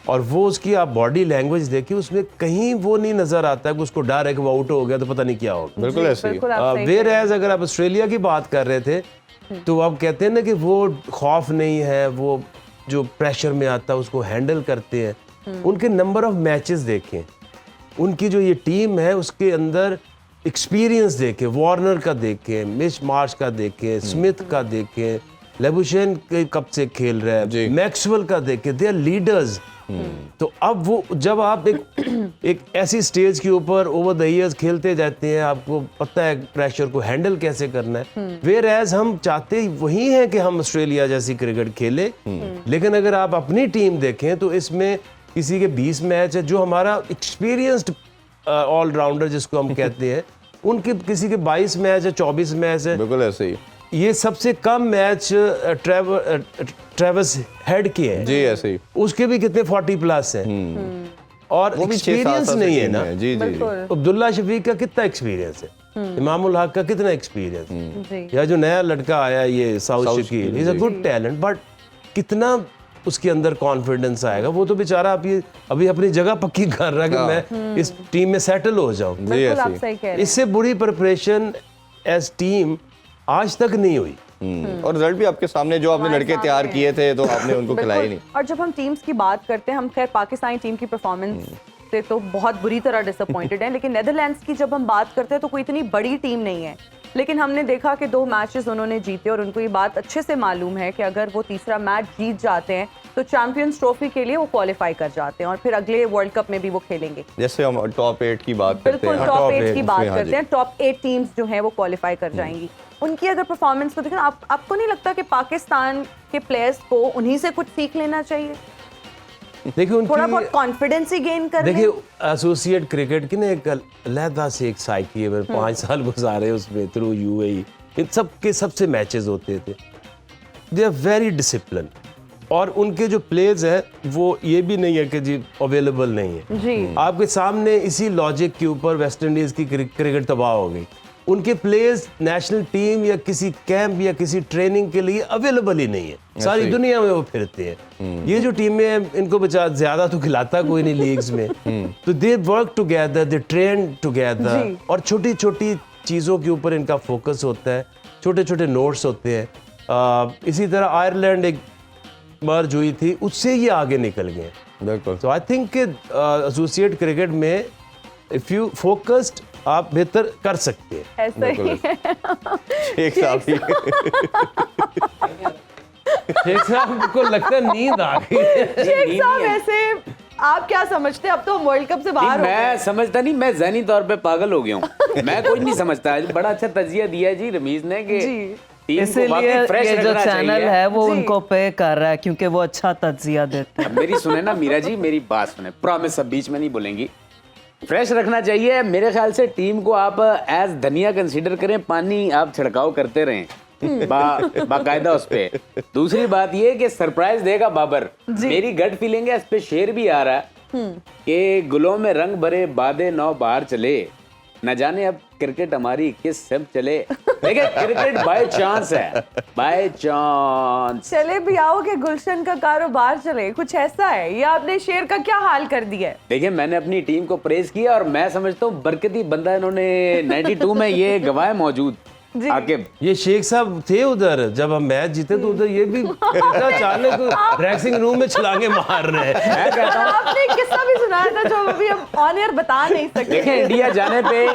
और वो उसकी आप बॉडी लैंग्वेज देखिए, उसमें कहीं वो नहीं नजर आता है कि उसको डर है कि वो आउट हो गया तो पता नहीं क्या होगा। बिल्कुल ऐसे ही। वेयर एज अगर आप ऑस्ट्रेलिया की बात कर रहे थे तो आप कहते हैं ना कि वो खौफ नहीं है, वो जो प्रेशर में आता है उसको हैंडल करते हैं। उनके नंबर ऑफ मैचेस देखें, उनकी जो ये टीम है उसके अंदर एक्सपीरियंस देखें, वार्नर का देखें, मिच मार्श का देखें, स्मिथ का देखें, लेबुशेन कब से खेल रहा है, मैक्सवेल का देखें, दे आर लीडर्स। तो अब वो जब आप एक ऐसी स्टेज के ऊपर ओवर द ईयर्स खेलते जाते हैं, आपको पता है प्रेशर को हैंडल कैसे करना है। वेयर एज हम चाहते वही हैं कि हम ऑस्ट्रेलिया जैसी क्रिकेट खेले, लेकिन अगर आप अपनी टीम देखें तो इसमें किसी के 20 मैच है, जो हमारा एक्सपीरियंस्ड ऑलराउंडर जिसको हम कहते हैं, उनके किसी के 22 मैच है, 24 मैच है। बिल्कुल ऐसे ही। ये सबसे कम मैच ट्रेविस हेड के हैं। जी ऐसे ही। उसके भी कितने 40+ हैं और एक्सपीरियंस नहीं है ना। जी जी। अब्दुल्ला शफीक का कितना एक्सपीरियंस है, इमामुल हक का कितना एक्सपीरियंस, या जो नया लड़का आया ये south Shakeel, is a good talent, but कितना उसके अंदर कॉन्फिडेंस आएगा। वो तो बेचारा अभी अपनी जगह पक्की कर रहा है कि मैं इस टीम में सेटल हो जाऊं। इससे बुरी प्रिपरेशन एज टीम आज तक नहीं हुई। और रिजल्ट भी आपके सामने, जो आपने लड़के तैयार किए थे तो आपने उनको खिलाया ही नहीं। और जब हम टीम्स की बात करते हैं, हम खैर पाकिस्तानी टीम की परफॉर्मेंस से तो बहुत बुरी तरह डिसअपॉइंटेड हैं, लेकिन नेदरलैंड्स की जब हम बात करते हैं तो कोई इतनी बड़ी टीम नहीं है, लेकिन हमने देखा कि 2 मैचेस उन्होंने जीते और उनको ये बात अच्छे से मालूम है कि अगर वो तीसरा मैच जीत जाते हैं तो चैंपियंस ट्रॉफी के लिए वो क्वालिफाई कर जाते हैं और फिर अगले वर्ल्ड कप में भी वो खेलेंगे। जैसे हम टॉप 8 की बात करते हैं, बिल्कुल टॉप 8 की बात करते हैं, टॉप 8 टीम्स जो हैं वो क्वालिफाई कर जाएंगी। उनकी अगर परफॉर्मेंस को देखें, आपको नहीं लगता कि पाकिस्तान के प्लेयर्स को उन्हीं से कुछ सीख लेना चाहिए? देखिए थोड़ा बहुत कॉन्फिडेंस ही गेन कर। देखिए एसोसिएट क्रिकेट की ना एक अलहदा से एक साइकी है, 5 साल गुजारे उसमें थ्रू UAE, इन सब के सबसे मैचेस होते थे। दे आर वेरी डिसिप्लिन, और उनके जो प्लेयर्स हैं वो ये भी नहीं है कि जी अवेलेबल नहीं है जी आपके सामने। इसी लॉजिक के ऊपर वेस्ट इंडीज़ की क्रिकेट तबाह हो गई। उनके प्लेयर्स नेशनल टीम या किसी कैंप या किसी ट्रेनिंग के लिए अवेलेबल ही नहीं है। सारी दुनिया में वो फिरते हैं। ये जो टीमें हैं इनको बचा ज़्यादा तो खिलाता कोई नहीं लीग्स में, तो they work together, they train together, और छोटी छोटी चीज़ों के ऊपर इनका फोकस होता है, छोटे छोटे नोट्स होते हैं। इसी तरह आयरलैंड एक मर्ज हुई थी, उससे ये आगे निकल गए। बिल्कुल। तो आई थिंक एसोसिएट क्रिकेट में इफ़ यू फोकस्ड आप बेहतर कर सकते हैं। ऐसा ही है। एक साहब ही शेख साहब को लगता है नींद आ गई है। शेख साहब वैसे आप क्या समझते हैं, अब तो हम वर्ल्ड कप से बाहर हो गए। मैं समझता नहीं, मैं ज़हनी तौर पे पागल हो गया हूँ। मैं कुछ नहीं समझता। बड़ा अच्छा तजिया दिया जी रमीज ने कि जी। टीम को इसीलिए वाकई फ्रेश ये जो रखना चैनल चाहिए। है वो जी। उनको पे कर रहा है क्योंकि वो अच्छा तज्जिया देते हैं। अब मेरी सुने ना मीरा जी, मेरी बात सुने, प्रॉमिस, अब बीच में नहीं बोलेंगी। फ्रेश रखना चाहिए। मेरे ख्याल से टीम को आप एज धनिया कंसीडर करें, पानी आप छिड़काव करते रहें बाकायदा उस पे। दूसरी बात ये कि सरप्राइज देगा बाबर। मेरी गट फीलिंग है, इस पे शेर भी आ रहा है कि गुलों में रंग भरे बादे नौ बाहर चले, न जाने अब क्रिकेट हमारी किस सब चले। देखिए क्रिकेट बाय चांस है, बाय चांस। चले भी आओ कि गुलशन का कारोबार चले, कुछ ऐसा है। ये आपने शेर का क्या हाल कर दिया है। देखिए मैंने अपनी टीम को प्रेज किया और मैं समझता हूँ बरकती बंदा इन्होंने 92 में ये गवाह मौजूद आकिब। ये शेख साहब थे उधर जब हम मैच जीते, तो उधर ये भी अचानक ड्रेसिंग रूम में छलांगे मार रहे हैं। मैं कहता हूँ आपने एक किस्सा भी सुनाया था जो अभी हम ऑन एयर बता नहीं सकते। देखिए इंडिया जाने पे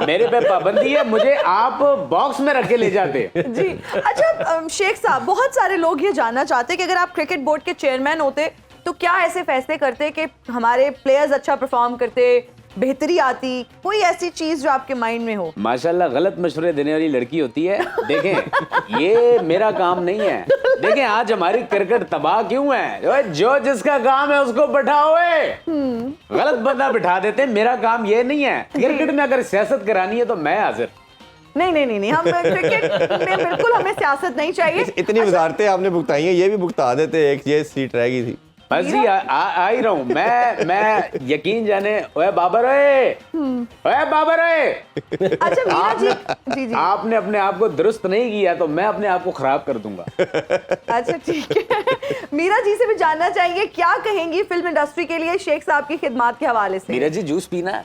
मेरे पे पाबंदी है, मुझे आप बॉक्स में रख के ले जाते। जी अच्छा शेख साहब, बहुत सारे लोग ये जानना चाहते हैं कि अगर आप क्रिकेट बोर्ड के चेयरमैन होते तो क्या ऐसे फैसले करते कि हमारे प्लेयर्स अच्छा परफॉर्म करते, बेहतरी आती, कोई ऐसी चीज जो आपके माइंड में हो। माशाल्लाह गलत मशवरे देने वाली लड़की होती है। देखें ये मेरा काम नहीं है। देखें आज हमारी क्रिकेट तबाह क्यों है, जो जिसका काम है उसको बैठाओ। गलत बंदा बिठा देते हैं। मेरा काम ये नहीं है। क्रिकेट में अगर सियासत करानी है तो मैं हाजिर। नहीं हम क्रिकेट में बिल्कुल, हमें सियासत नहीं चाहिए। इतनी वजारतें आपने भुगताई हैं, ये भी भुगता देते, एक ये सीट रह गई थी। बस जी आ ही रहा हूँ मैं यकीन जाने। ओए बाबर ओए बाबर अच्छा मीरा जी, जी जी आपने अपने आप को दुरुस्त नहीं किया तो मैं अपने आप को खराब कर दूंगा। अच्छा ठीक है। मीरा जी से भी जानना चाहेंगे क्या कहेंगी फिल्म इंडस्ट्री के लिए शेख साहब की खिदमत के हवाले से। मीरा जी जूस पीना है?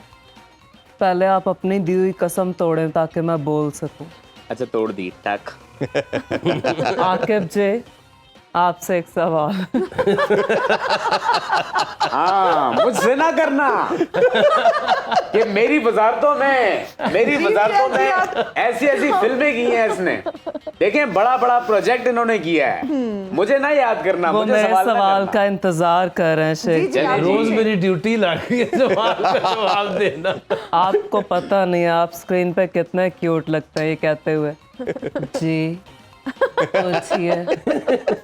पहले आप अपनी दी हुई कसम तोड़ें ताकि मैं बोल सकूं। अच्छा तोड़ दी टक। आकिब जी आपसे एक सवाल। हाँ मुझसे ना करना कि मेरी वजारतों में ऐसी ऐसी फिल्में की हैं इसने। देखें बड़ा बड़ा प्रोजेक्ट इन्होंने किया है, मुझे ना याद करना। वो मुझे मेरे सवाल ना सवाल करना। का इंतजार कर रहे हैं शेख जी, जी। आप रोज मेरी ड्यूटी लग गई है सवाल का जवाब देना। आपको पता नहीं है आप स्क्रीन पे कितने क्यूट लगते हैं ये कहते हुए। जी पूछिए।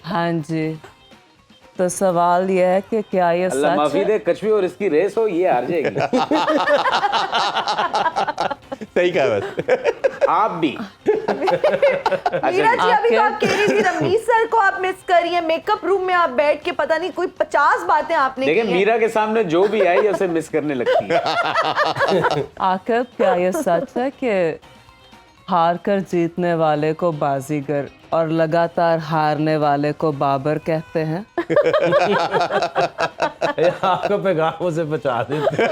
हाँ जी तो सवाल ये है कि क्या ये अल्लाह सच माफी है? दे, कछुए और इसकी रेस हो, ये हार जाएगी। सही कहा बस। आप भी मीरा जी अभी तो आप कह रही थी रमीज सर को आप मिस कर रही हैं, मेकअप रूम में आप बैठ के पता नहीं कोई 50 बातें आपने देखिए की हैं। मीरा के सामने जो भी आई उसे मिस करने लगती है। आकिब क्या ये सच है कि हार कर जीतने वाले को बाजीगर और लगातार हारने वाले को बाबर कहते हैं? आपको पैगामों से बचा देते,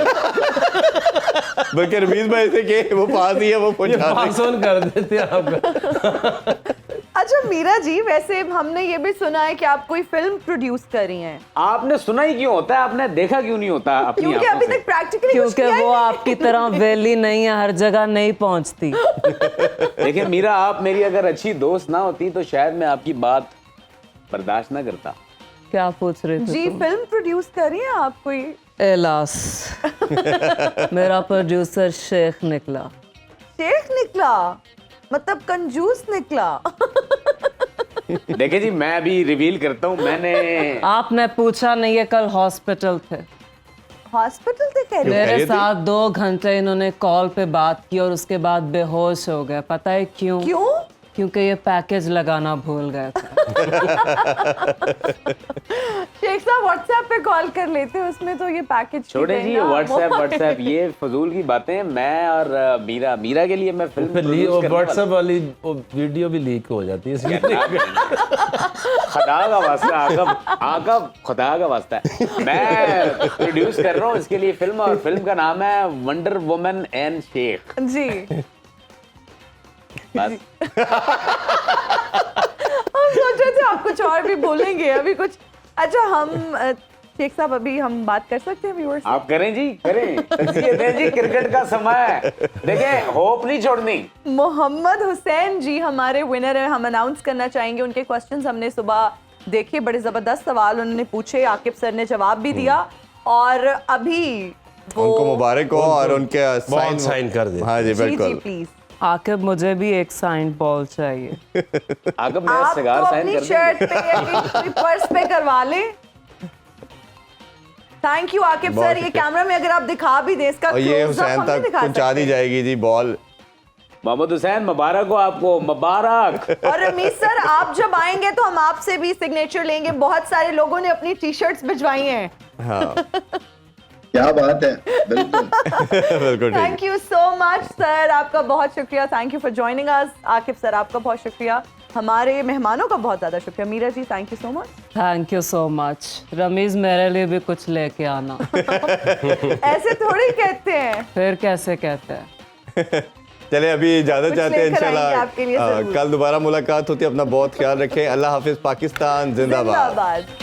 बल्कि रमीज भाई से के वो पास ही है, वो पहुंचा पास ऑन कर देते हैं आपका। अच्छा मीरा जी वैसे हमने ये भी सुना है कि आप कोई फिल्म प्रोड्यूस कर रही हैं, आपने सुना ही क्यों होता है, आपने देखा क्यों नहीं होता अपनी क्योंकि आंखों अभी से? तक प्रैक्टिकली क्योंकि वो आपकी तरह वेली नहीं है, हर जगह नहीं पहुंचती। देखिए मीरा आप मेरी अगर अच्छी दोस्त ना होती तो शायद मैं आपकी बात बर्दाश्त ना करता। क्या पूछ रहे थे जी तुम? फिल्म प्रोड्यूस कर रही हैं आप कोई? एलास मेरा प्रोड्यूसर शेख निकला। शेख निकला मतलब कंजूस निकला। देखिए जी मैं अभी रिवील करता हूँ, मैंने आपने पूछा नहीं है, कल हॉस्पिटल थे हॉस्पिटल से कह रही कह मेरे रही थी? साथ 2 घंटे इन्होंने कॉल पे बात की और उसके बाद बेहोश हो गए। पता है क्यों? क्यों? क्योंकि ये पैकेज लगाना भूल गए थे। शेख साहब व्हाट्सएप पे कॉल कर लेते हैं, उसमें तो ये पैकेज छोड़े जी व्हाट्सएप ये फजूल की बातें। मैं और मीरा के लिए मैं फिल्म फिर व्हाट्सएप वाली वीडियो भी लीक हो जाती है इसलिए खुदा का वास्ता आकब खुदा का वास्ता है, मैं प्रोड्यूस कर रहा हूँ इसके लिए फिल्म, और फिल्म का नाम है वंडर वुमन एंड शेख जी। बस। हम सोच रहे थे आप कुछ और भी बोलेंगे अभी कुछ। अच्छा हम शेख साहब अभी हम बात कर सकते हैं व्यूअर्स? आप करें जी, करें, तज़किया दें जी, क्रिकेट का समय है, देखें होप नहीं छोड़नी। मोहम्मद हुसैन जी हमारे विनर है, हम अनाउंस करना चाहेंगे। उनके क्वेश्चंस हमने सुबह देखे, बड़े जबरदस्त सवाल उन्होंने पूछे, आकिब सर ने जवाब भी दिया, और अभी उनको मुबारक हो और उनके साइन कर दे। हाँ जी जी बिल्कुल। प्लीज आकिब मुझे भी एक साइन बॉल चाहिए। आकब मेरा आप सिगार तो साइन अपनी कर शर्ट देंगे। पे या किसी पर्स पे करवा लें। थैंक यू आकिब बहुत सर, ये कैमरा में अगर आप दिखा भी दें इसका और ये close-up हुसैन हम नहीं तक दिखा पहुंचा दी सकते। जाएगी जी बॉल। मोहम्मद हुसैन मुबारक हो आपको, मुबारक। और रमीज सर आप जब आएंगे तो हम आपसे भी सिग्नेचर लेंगे, बहुत सारे लोगों ने अपनी टी शर्ट्स भिजवाई हैं। हाँ क्या बात है, बिल्कुल। बिल्कुल ठीक। Thank you so much sir, आपका बहुत शुक्रिया, thank you for joining us. Aqib sir आपका बहुत शुक्रिया, हमारे मेहमानों का बहुत ज्यादा शुक्रिया। Meera ji thank you so much. Thank you so much. Rameez मेरे लिए भी कुछ लेके आना। ऐसे थोड़ी कहते हैं। फिर कैसे कहते हैं? चले अभी इजाजत कुछ चाहते हैं, लेकर आएंगे इंशाल्लाह आपके लिए जरूर। कल दोबारा मुलाकात होती है। अपना बहुत ख्याल रखें। अल्लाह हाफिज। पाकिस्तान जिंदाबाद। जिंदाबाद।